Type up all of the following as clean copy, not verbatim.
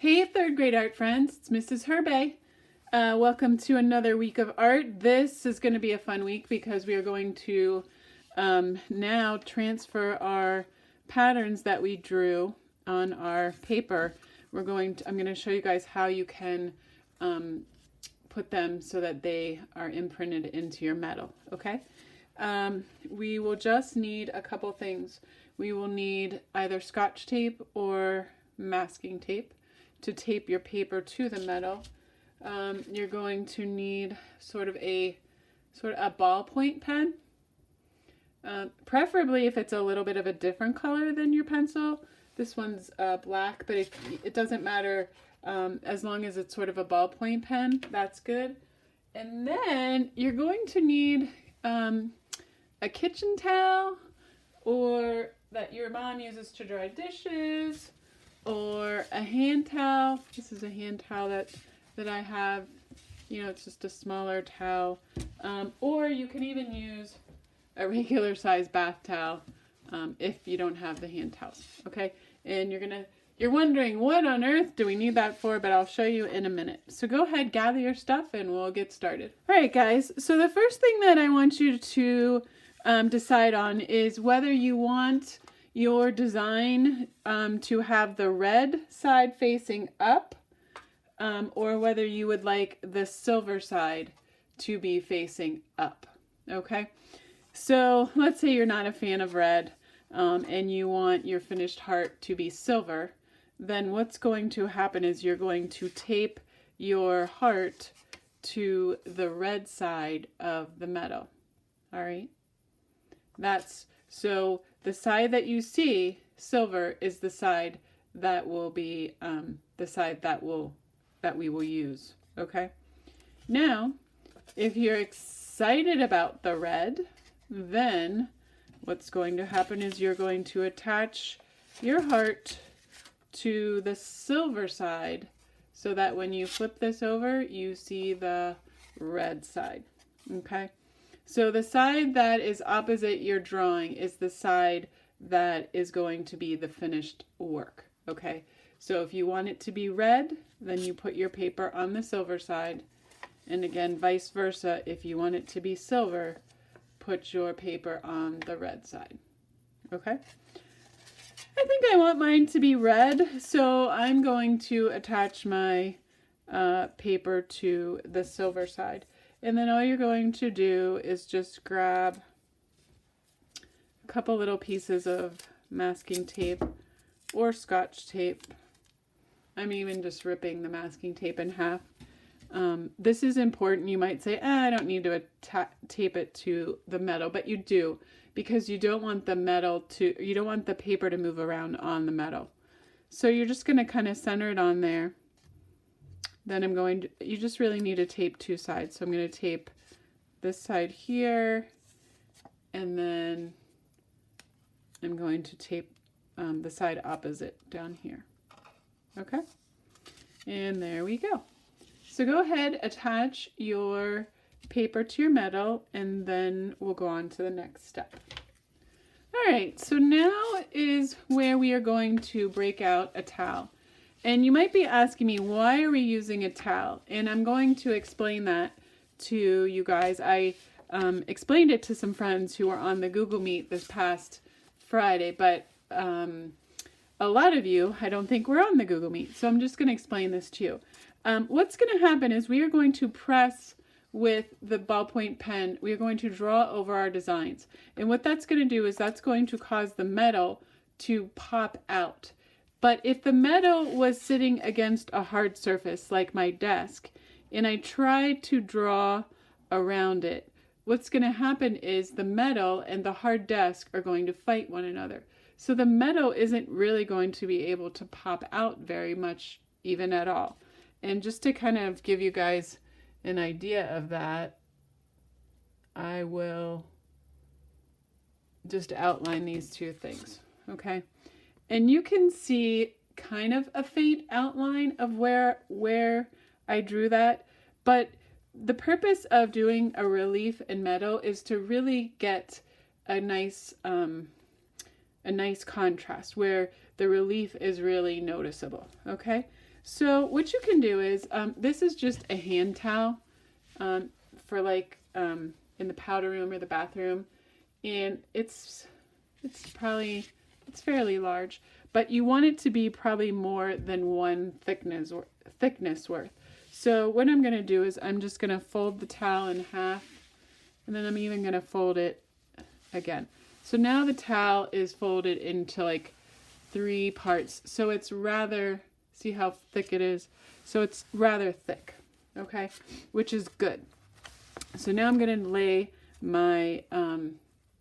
Hey, third grade art friends, it's Mrs. Herbay. Welcome to another week of art. This is going to be a fun week because we are going to now transfer our patterns that we drew on our paper. I'm going to show you guys how you can put them so that they are imprinted into your metal, okay? We will just need a couple things. We will need either Scotch tape or masking tape to tape your paper to the metal. You're going to need sort of a ballpoint pen, preferably if it's a little bit of a different color than your pencil. This one's black, but it doesn't matter as long as it's sort of a ballpoint pen. That's good. And then you're going to need a kitchen towel, or that your mom uses to dry dishes, or a hand towel. This is a hand towel that I have. You know, it's just a smaller towel. Or you can even use a regular size bath towel if you don't have the hand towels. Okay, and you're wondering, what on earth do we need that for? But I'll show you in a minute. So go ahead, gather your stuff, and we'll get started. All right, guys. So the first thing that I want you to decide on is whether you want your design to have the red side facing up, or whether you would like the silver side to be facing up. Okay, so let's say you're not a fan of red and you want your finished heart to be silver. Then what's going to happen is you're going to tape your heart to the red side of the metal. All right, so the side that you see silver is the side that will be the side that we will use. Okay. Now, if you're excited about the red, then what's going to happen is you're going to attach your heart to the silver side so that when you flip this over, you see the red side. Okay. So the side that is opposite your drawing is the side that is going to be the finished work. Okay. So if you want it to be red, then you put your paper on the silver side. And again, vice versa. If you want it to be silver, put your paper on the red side. Okay. I think I want mine to be red, so I'm going to attach my paper to the silver side. And then all you're going to do is just grab a couple little pieces of masking tape or Scotch tape. I'm even just ripping the masking tape in half. This is important. You might say, I don't need to tape it to the metal, but you do, because you don't want the paper to move around on the metal. So you're just going to kind of center it on there. Then you just really need to tape two sides. So I'm going to tape this side here, and then I'm going to tape the side opposite down here. Okay, and there we go. So go ahead, attach your paper to your metal, and then we'll go on to the next step. All right, so now is where we are going to break out a towel. And you might be asking me, why are we using a towel? And I'm going to explain that to you guys. I explained it to some friends who were on the Google Meet this past Friday, but a lot of you, I don't think, were on the Google Meet. So I'm just going to explain this to you. What's going to happen is we are going to press with the ballpoint pen. We are going to draw over our designs. And what that's going to do is that's going to cause the metal to pop out. But if the metal was sitting against a hard surface like my desk, and I tried to draw around it, what's going to happen is the metal and the hard desk are going to fight one another. So the metal isn't really going to be able to pop out very much, even at all. And just to kind of give you guys an idea of that, I will just outline these two things, okay? And you can see kind of a faint outline of where I drew that, but the purpose of doing a relief in metal is to really get a nice contrast where the relief is really noticeable. Okay, so what you can do is, this is just a hand towel for like in the powder room or the bathroom, and it's fairly large, but you want it to be probably more than one thickness worth. So what I'm going to do is I'm just going to fold the towel in half, and then I'm even going to fold it again. So now the towel is folded into like 3 parts. So it's rather, see how thick it is? So it's rather thick, okay, which is good. So now I'm going to lay my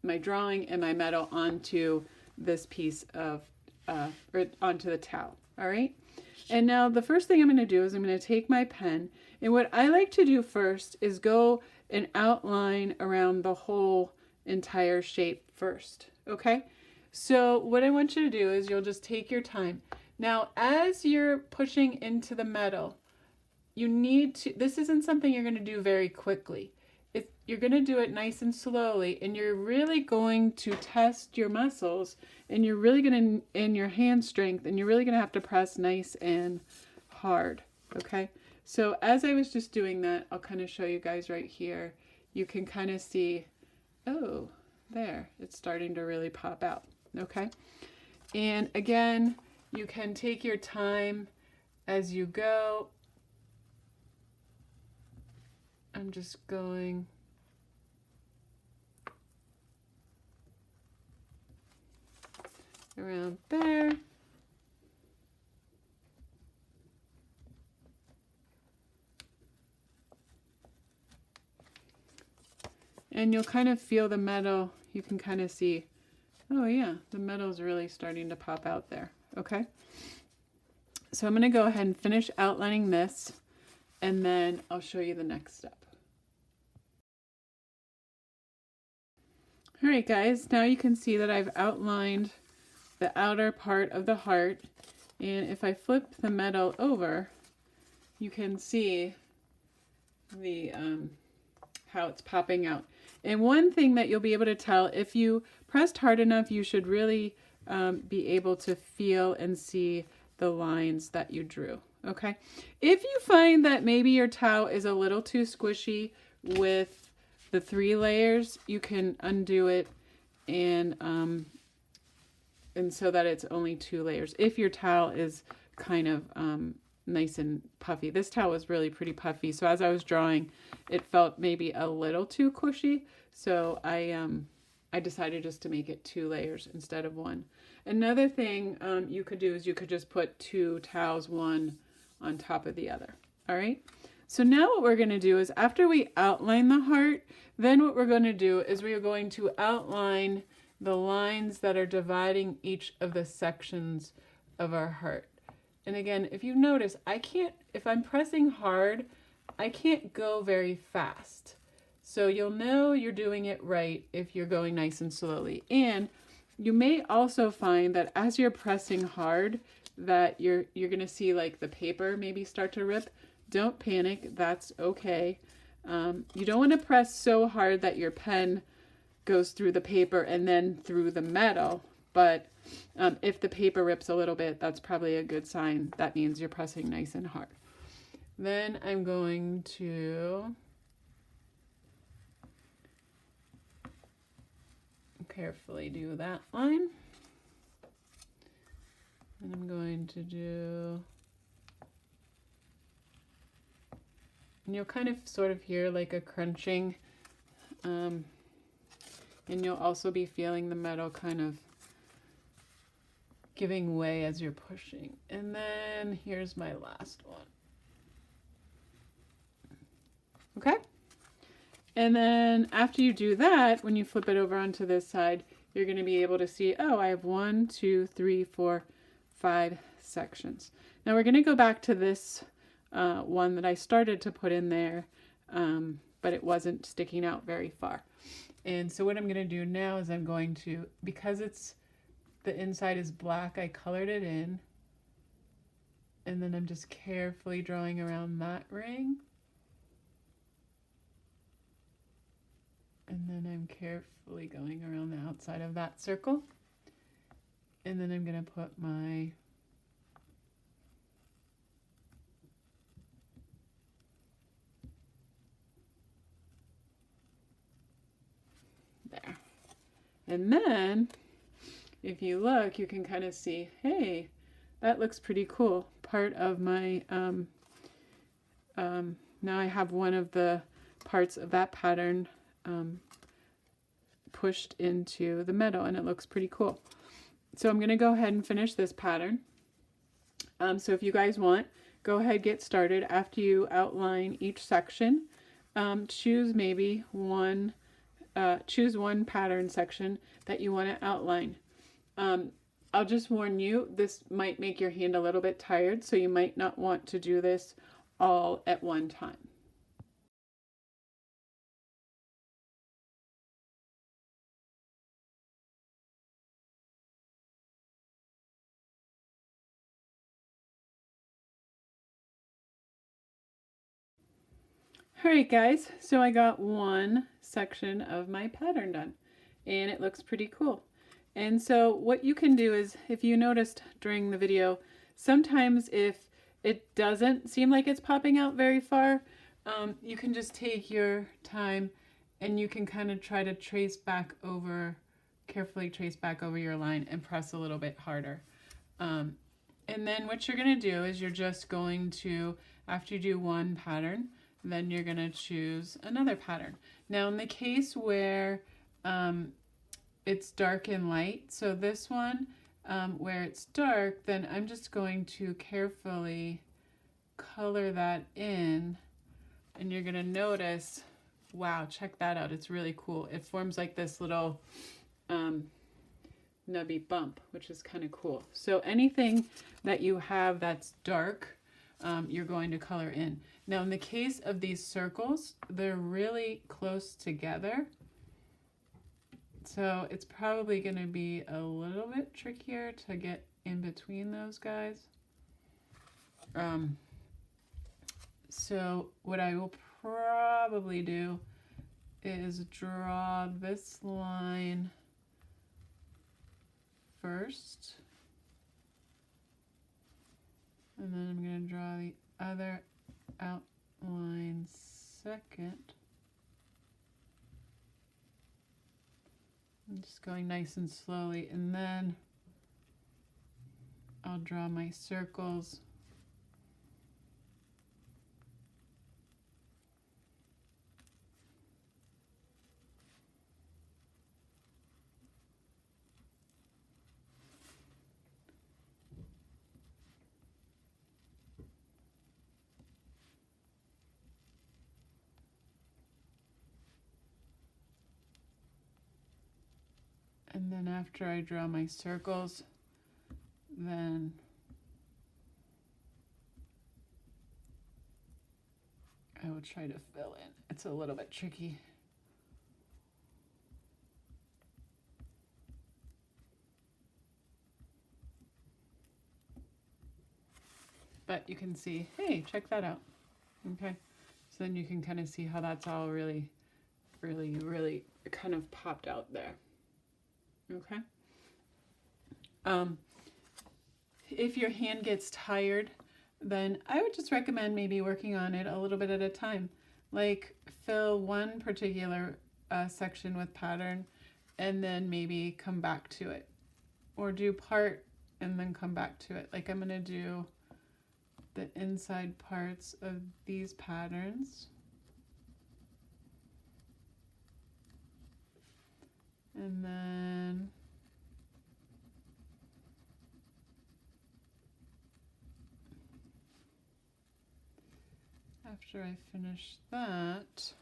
my drawing and my metal onto this piece of, or onto the towel, all right? And now the first thing I'm going to do is I'm going to take my pen, and what I like to do first is go and outline around the whole entire shape first, okay? So what I want you to do is you'll just take your time. Now, as you're pushing into the metal, you need to, this isn't something you're going to do very quickly. You're going to do it nice and slowly, and you're really going to test your muscles, and you're really going to, in your hand strength, and you're really going to have to press nice and hard, okay? So as I was just doing that, I'll kind of show you guys right here. You can kind of see, oh, there, it's starting to really pop out, okay? And again, you can take your time as you go. I'm just going around there. And you'll kind of feel the metal. You can kind of see, oh yeah, the metal's really starting to pop out there, okay? So I'm going to go ahead and finish outlining this, and then I'll show you the next step. All right, guys, now you can see that I've outlined the outer part of the heart, and if I flip the metal over, you can see the how it's popping out. And one thing that you'll be able to tell, if you pressed hard enough, you should really be able to feel and see the lines that you drew, okay? If you find that maybe your towel is a little too squishy with the 3 layers, you can undo it and so that it's only 2 layers. If your towel is kind of nice and puffy. This towel was really pretty puffy, so as I was drawing, it felt maybe a little too cushy, so I decided just to make it 2 layers instead of 1. Another thing you could do is you could just put 2 towels, one on top of the other. All right, so now what we're going to do is, after we outline the heart, then what we're going to do is we are going to outline the lines that are dividing each of the sections of our heart. And again, if you notice, I can't, if I'm pressing hard, I can't go very fast. So you'll know you're doing it right if you're going nice and slowly. And you may also find that as you're pressing hard, that you're going to see like the paper maybe start to rip. Don't panic, that's okay. You don't want to press so hard that your pen goes through the paper and then through the metal, but if the paper rips a little bit, that's probably a good sign. That means you're pressing nice and hard. Then I'm going to carefully do that line. And I'm going to do, and you'll kind of sort of hear like a crunching, and you'll also be feeling the metal kind of giving way as you're pushing. And then here's my last one. Okay? And then after you do that, when you flip it over onto this side, you're going to be able to see, oh, I have 1, 2, 3, 4, 5 sections. Now we're going to go back to this one that I started to put in there, but it wasn't sticking out very far. And so what I'm going to do now is I'm going to, because it's, the inside is black, I colored it in. And then I'm just carefully drawing around that ring. And then I'm carefully going around the outside of that circle. And then I'm going to put my there. And then if you look, you can kind of see, hey, that looks pretty cool. Part of my, now I have one of the parts of that pattern pushed into the meadow, and it looks pretty cool. So I'm going to go ahead and finish this pattern. So if you guys want, go ahead, get started. After you outline each section, choose maybe one, choose one pattern section that you want to outline. I'll just warn you, this might make your hand a little bit tired, so you might not want to do this all at one time. Alright guys, so I got one section of my pattern done, and it looks pretty cool. And so what you can do is, if you noticed during the video, sometimes if it doesn't seem like it's popping out very far, you can just take your time and you can kind of try to trace back over, carefully trace back over your line and press a little bit harder. And then what you're going to do is you're just going to, after you do one pattern, then you're going to choose another pattern. Now in the case where it's dark and light, so this one where it's dark, then I'm just going to carefully color that in, and you're going to notice, wow, check that out, it's really cool. It forms like this little nubby bump, which is kind of cool. So anything that you have that's dark, you're going to color in. Now in the case of these circles, they're really close together, so it's probably going to be a little bit trickier to get in between those guys. So what I will probably do is draw this line first, and then I'm going to draw the other outline second. I'm just going nice and slowly, and then I'll draw my circles. And then after I draw my circles, then I will try to fill in. It's a little bit tricky. But you can see, hey, check that out. Okay, so then you can kind of see how that's all really kind of popped out there. Okay. If your hand gets tired, then I would just recommend maybe working on it a little bit at a time. Like fill one particular section with pattern and then maybe come back to it. Or do part and then come back to it. Like I'm going to do the inside parts of these patterns. And then after I finish that,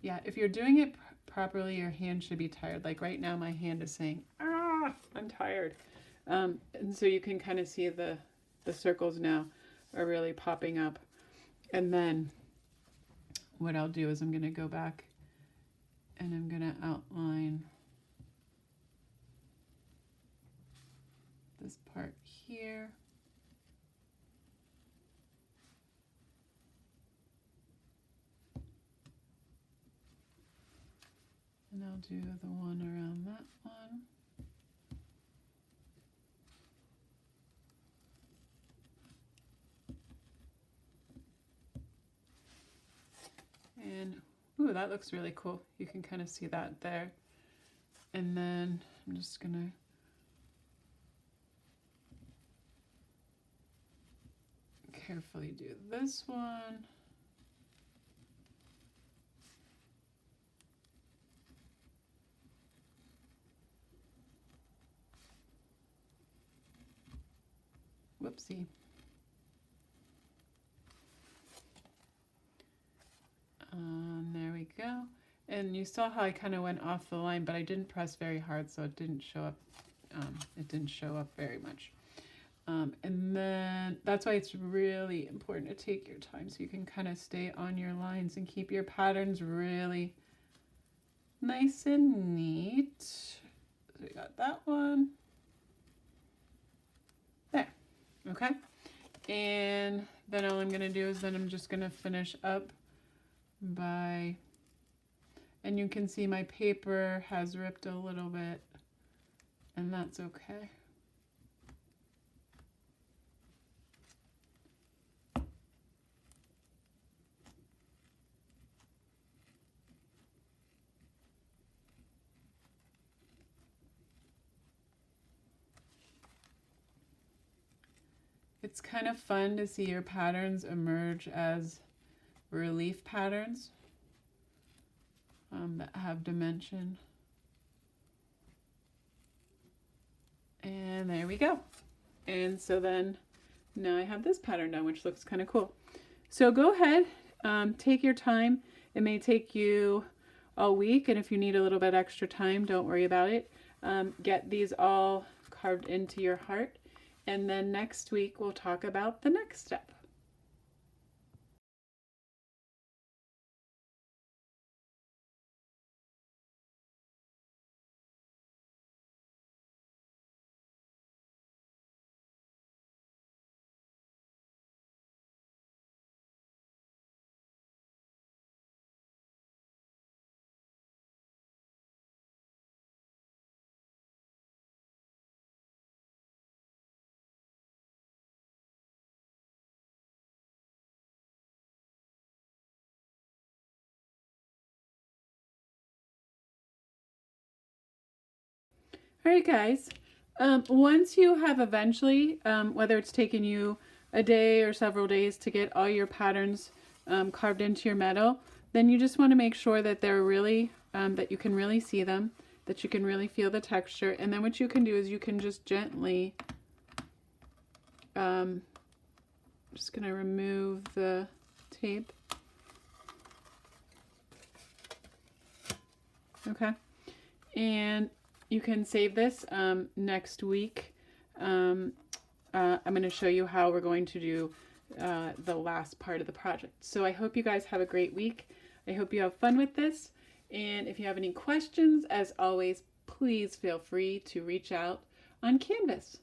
yeah, if you're doing it properly, your hand should be tired. Like right now, my hand is saying, ah, I'm tired. And so you can kind of see the circles now are really popping up. And then what I'll do is I'm going to go back and I'm going to outline this part here. And I'll do the one around that one. And, ooh, that looks really cool. You can kind of see that there. And then I'm just gonna carefully do this one. Whoopsie. There we go. And you saw how I kind of went off the line, but I didn't press very hard, so it didn't show up. It didn't show up very much. And then that's why it's really important to take your time so you can kind of stay on your lines and keep your patterns really nice and neat. So we got that one. There. Okay. And then all I'm going to do is then I'm just going to finish up by, and you can see my paper has ripped a little bit, and that's okay. It's kind of fun to see your patterns emerge as relief patterns that have dimension. And there we go. And so then now I have this pattern done, which looks kind of cool. So go ahead, take your time. It may take you a week, and if you need a little bit extra time, don't worry about it. Get these all carved into your heart. And then next week, we'll talk about the next step. All right, guys, once you have eventually, whether it's taken you a day or several days to get all your patterns carved into your metal, then you just want to make sure that they're really, that you can really see them, that you can really feel the texture. And then what you can do is you can just gently, I'm just going to remove the tape. Okay. And you can save this next week. I'm going to show you how we're going to do the last part of the project. So I hope you guys have a great week. I hope you have fun with this. And if you have any questions, as always, please feel free to reach out on Canvas.